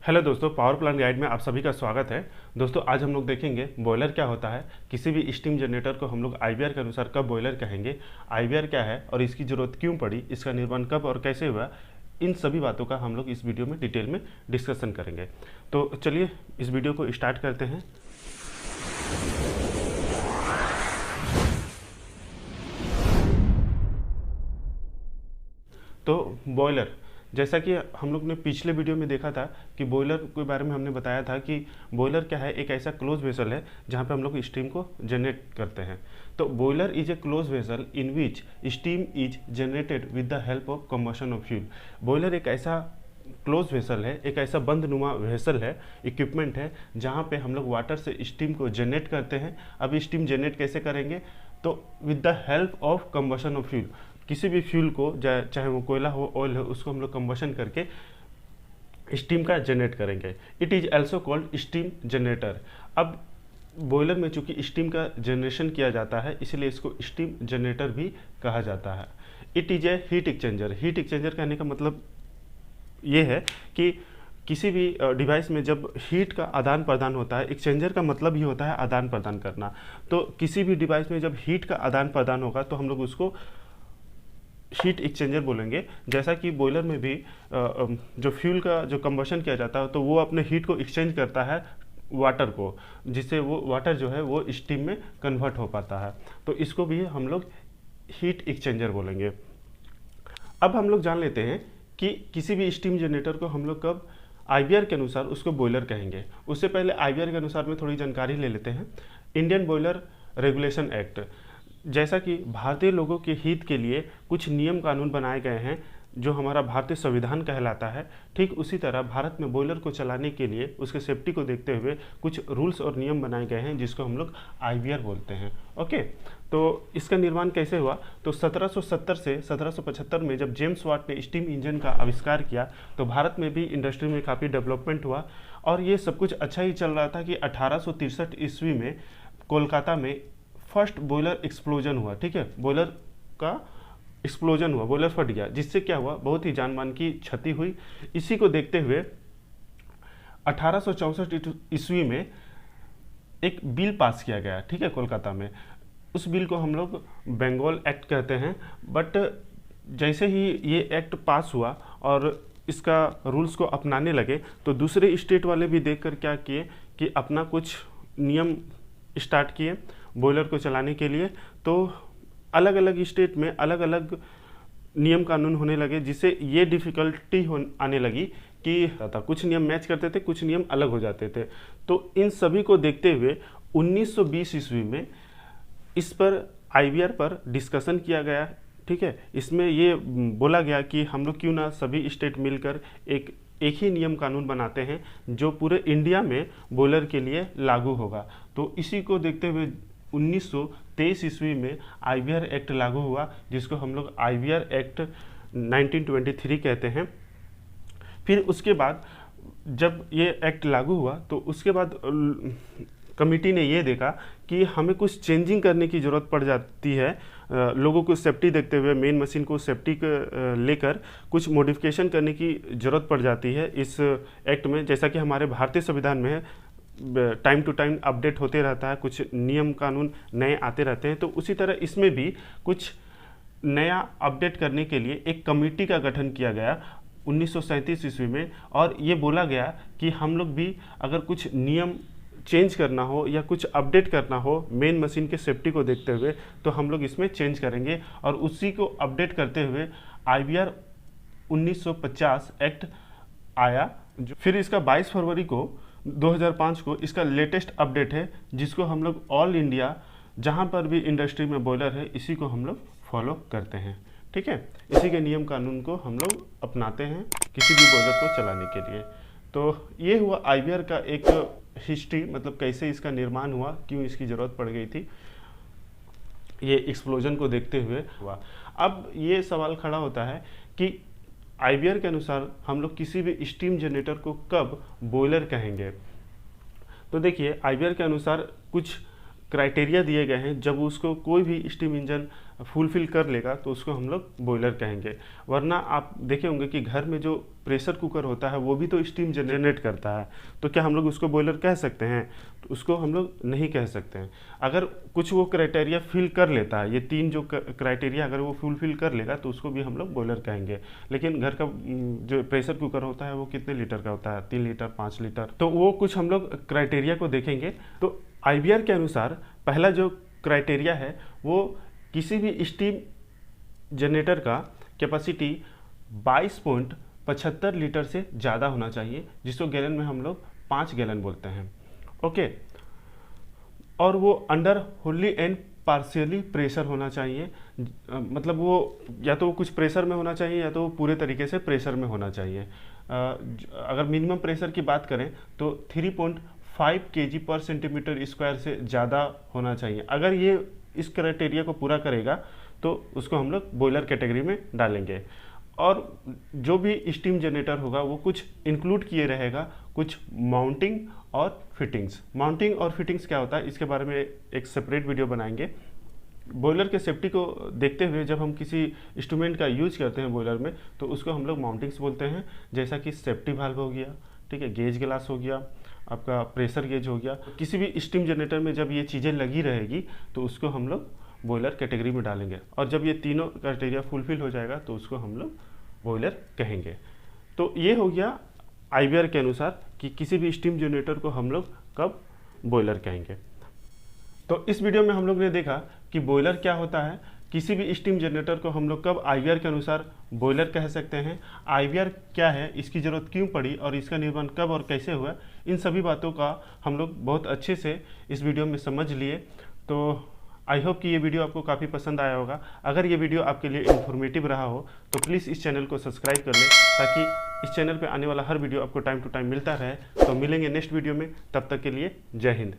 Hello दोस्तों, power plant guide में आप सभी का स्वागत है। दोस्तों आज हम लोग देखेंगे बॉयलर क्या होता है, किसी भी स्टीम जनरेटर को हम लोग आईवीआर के अनुसार कब बॉयलर कहेंगे, आईवीआर क्या है और इसकी ज़रूरत क्यों पड़ी, इसका निर्माण कब और कैसे हुआ, इन सभी बातों का हम लोग इस वीडियो में डिटेल में डिस्कशन करेंगे। तो चलिए इस वीडियो को स्टार्ट करते हैं। तो बॉयलर, जैसा कि हम लोग ने पिछले वीडियो में देखा था कि बॉयलर के बारे में हमने बताया था कि बॉयलर क्या है, एक ऐसा क्लोज वेसल है जहाँ पे हम लोग स्टीम को जनरेट करते हैं। तो boiler is a close vessel in which steam is generated with the help of combustion of fuel. Boiler एक ऐसा क्लोज वेसल है, एक ऐसा बंद नुमा वेसल है, इक्विपमेंट है जहाँ पे हम लोग वाटर से स्टीम को जनरेट करते हैं। अब स्टीम जनरेट कैसे करेंगे, तो with the help of combustion of fuel. किसी भी फ्यूल को, चाहे वो कोयला हो, ऑयल हो, उसको हम लोग कंबशन करके स्टीम का जनरेट करेंगे। It is also called steam generator. अब बॉयलर में चूंकि स्टीम का जनरेशन किया जाता है, इसलिए इसको स्टीम जनरेटर भी कहा जाता है। It is a heat exchanger. Heat exchanger कहने का मतलब ये है कि किसी भी डिवाइस में जब हीट का आदान प्रदान होता है, एक्सचेंजर का मतलब ही होता है आदान प्रदान करना। तो किसी भी डिवाइस में जब हीट का आदान प्रदान होगा तो हम लोग उसको हीट एक्सचेंजर बोलेंगे। जैसा कि बॉयलर में भी जो फ्यूल का जो कंबशन किया जाता है तो वो अपने हीट को एक्सचेंज करता है वाटर को, जिससे वो वाटर जो है वो स्टीम में कन्वर्ट हो पाता है। तो इसको भी हम लोग हीट एक्सचेंजर बोलेंगे। अब हम लोग जान लेते हैं कि किसी भी स्टीम जनरेटर को हम लोग कब आईवीआर के अनुसार उसको बॉयलर कहेंगे। उससे पहले आईवीआर के अनुसार में थोड़ी जानकारी ले लेते हैं। इंडियन बॉयलर रेगुलेशन एक्ट, जैसा कि भारतीय लोगों के हित के लिए कुछ नियम कानून बनाए गए हैं जो हमारा भारतीय संविधान कहलाता है, ठीक उसी तरह भारत में बॉयलर को चलाने के लिए उसके सेफ्टी को देखते हुए कुछ रूल्स और नियम बनाए गए हैं जिसको हम लोग आईवीआर बोलते हैं। ओके, तो इसका निर्माण कैसे हुआ, तो 1770 से 1775 में जब जेम्स वाट ने स्टीम इंजन का आविष्कार किया तो भारत में भी इंडस्ट्री में काफ़ी डेवलपमेंट हुआ और ये सब कुछ अच्छा ही चल रहा था कि 1863 ईस्वी में कोलकाता में फर्स्ट बॉयलर एक्सप्लोजन हुआ। ठीक है, बॉयलर का एक्सप्लोजन हुआ, बॉयलर फट गया, जिससे क्या हुआ, बहुत ही जान माल की क्षति हुई। इसी को देखते हुए 1864 ईस्वी में एक बिल पास किया गया। ठीक है, कोलकाता में। उस बिल को हम लोग बंगाल एक्ट कहते हैं। बट जैसे ही ये एक्ट पास हुआ और इसका रूल्स को अपनाने लगे तो दूसरे स्टेट वाले भी देखकर क्या किए कि अपना कुछ नियम स्टार्ट किए बॉयलर को चलाने के लिए। तो अलग अलग स्टेट में अलग अलग नियम कानून होने लगे, जिससे ये डिफ़िकल्टी आने लगी कि कुछ नियम मैच करते थे, कुछ नियम अलग हो जाते थे। तो इन सभी को देखते हुए 1920 ईस्वी में इस पर आईवीआर पर डिस्कशन किया गया। ठीक है, इसमें ये बोला गया कि हम लोग क्यों ना सभी स्टेट मिलकर एक ही नियम कानून बनाते हैं जो पूरे इंडिया में बॉयलर के लिए लागू होगा। तो इसी को देखते हुए 1923 ईस्वी में आईवीआर एक्ट लागू हुआ, जिसको हम लोग आईवीआर एक्ट 1923 कहते हैं। फिर उसके बाद जब ये एक्ट लागू हुआ तो उसके बाद कमिटी ने ये देखा कि हमें कुछ चेंजिंग करने की ज़रूरत पड़ जाती है। लोगों को सेफ्टी देखते हुए मेन मशीन को सेफ्टी लेकर कुछ मॉडिफिकेशन करने की ज़रूरत पड़ जाती है इस एक्ट में। जैसा कि हमारे भारतीय संविधान में है, टाइम टू टाइम अपडेट होते रहता है, कुछ नियम कानून नए आते रहते हैं। तो उसी तरह इसमें भी कुछ नया अपडेट करने के लिए एक कमेटी का गठन किया गया 1937 ईस्वी में। और ये बोला गया कि हम लोग भी अगर कुछ नियम चेंज करना हो या कुछ अपडेट करना हो मेन मशीन के सेफ्टी को देखते हुए तो हम लोग इसमें चेंज करेंगे। और उसी को अपडेट करते हुए आईवीआर 1950 एक्ट आया। फिर इसका 22 फरवरी को 2005 को इसका लेटेस्ट अपडेट है, जिसको हम लोग ऑल इंडिया जहाँ पर भी इंडस्ट्री में बॉयलर है इसी को हम लोग फॉलो करते हैं। ठीक है, इसी के नियम कानून को हम लोग अपनाते हैं किसी भी बॉयलर को चलाने के लिए। तो ये हुआ आईवीआर का एक हिस्ट्री, मतलब कैसे इसका निर्माण हुआ, क्यों इसकी ज़रूरत पड़ गई थी, ये एक्सप्लोजन को देखते हुए हुआ। अब ये सवाल खड़ा होता है कि आईवीआर के अनुसार हम लोग किसी भी स्टीम जनरेटर को कब बॉयलर कहेंगे। तो देखिए, आईवीआर के अनुसार कुछ क्राइटेरिया दिए गए हैं, जब उसको कोई भी स्टीम इंजन फुलफिल कर लेगा तो उसको हम लोग बॉयलर कहेंगे। वरना आप देखे होंगे कि घर में जो प्रेशर कुकर होता है वो भी तो स्टीम जनरेट करता है, तो क्या हम लोग उसको बॉयलर कह सकते हैं? तो उसको हम लोग नहीं कह सकते हैं। अगर कुछ वो क्राइटेरिया फिल कर लेता है, ये 3 जो क्राइटेरिया अगर वो फुलफिल कर लेगा तो उसको भी हम लोग बॉयलर कहेंगे। लेकिन घर का जो प्रेशर कुकर होता है वो कितने लीटर का होता है? 3 लीटर, 5 लीटर, तो वो कुछ हम लोग क्राइटेरिया को देखेंगे। तो IBR के अनुसार पहला जो क्राइटेरिया है वो किसी भी स्टीम जनरेटर का कैपेसिटी 22.75 लीटर से ज़्यादा होना चाहिए, जिसको गैलन में हम लोग 5 गैलन बोलते हैं। ओके, और वो under Holi and partially pressure होना चाहिए। मतलब वो या तो वो कुछ प्रेशर में होना चाहिए या तो वो पूरे तरीके से प्रेशर में होना चाहिए। अगर मिनिमम प्रेशर की बात करें तो 3.5 kg पर सेंटीमीटर स्क्वायर से ज़्यादा होना चाहिए। अगर ये इस क्राइटेरिया को पूरा करेगा तो उसको हम लोग बॉयलर कैटेगरी में डालेंगे। और जो भी स्टीम जनरेटर होगा वो कुछ इंक्लूड किए रहेगा कुछ माउंटिंग और फिटिंग्स। माउंटिंग और फिटिंग्स क्या होता है इसके बारे में एक सेपरेट वीडियो बनाएंगे। बॉयलर के सेफ्टी को देखते हुए जब हम किसी इंस्ट्रूमेंट का यूज करते हैं बॉयलर में तो उसको हम लोग माउंटिंग्स बोलते हैं, जैसा कि सेफ्टी वाल्व हो गया, ठीक है, गेज ग्लास हो गया, आपका प्रेशर गेज हो गया। किसी भी स्टीम जनरेटर में जब ये चीज़ें लगी रहेगी तो उसको हम लोग बॉयलर कैटेगरी में डालेंगे, और जब ये तीनों क्राइटेरिया फुलफिल हो जाएगा तो उसको हम लोग बॉयलर कहेंगे। तो ये हो गया IBR के अनुसार कि किसी भी स्टीम जनरेटर को हम लोग कब बॉयलर कहेंगे। तो इस वीडियो में हम लोग ने देखा कि बॉयलर क्या होता है, किसी भी स्टीम जनरेटर को हम लोग कब IBR के अनुसार बॉयलर कह सकते हैं, IBR क्या है, इसकी ज़रूरत क्यों पड़ी और इसका निर्माण कब और कैसे हुआ, इन सभी बातों का हम लोग बहुत अच्छे से इस वीडियो में समझ लिए। तो आई होप कि ये वीडियो आपको काफ़ी पसंद आया होगा। अगर ये वीडियो आपके लिए इन्फॉर्मेटिव रहा हो तो प्लीज़ इस चैनल को सब्सक्राइब कर लें, ताकि इस चैनल पर आने वाला हर वीडियो आपको टाइम टू टाइम मिलता रहे। तो मिलेंगे नेक्स्ट वीडियो में, तब तक के लिए जय हिंद।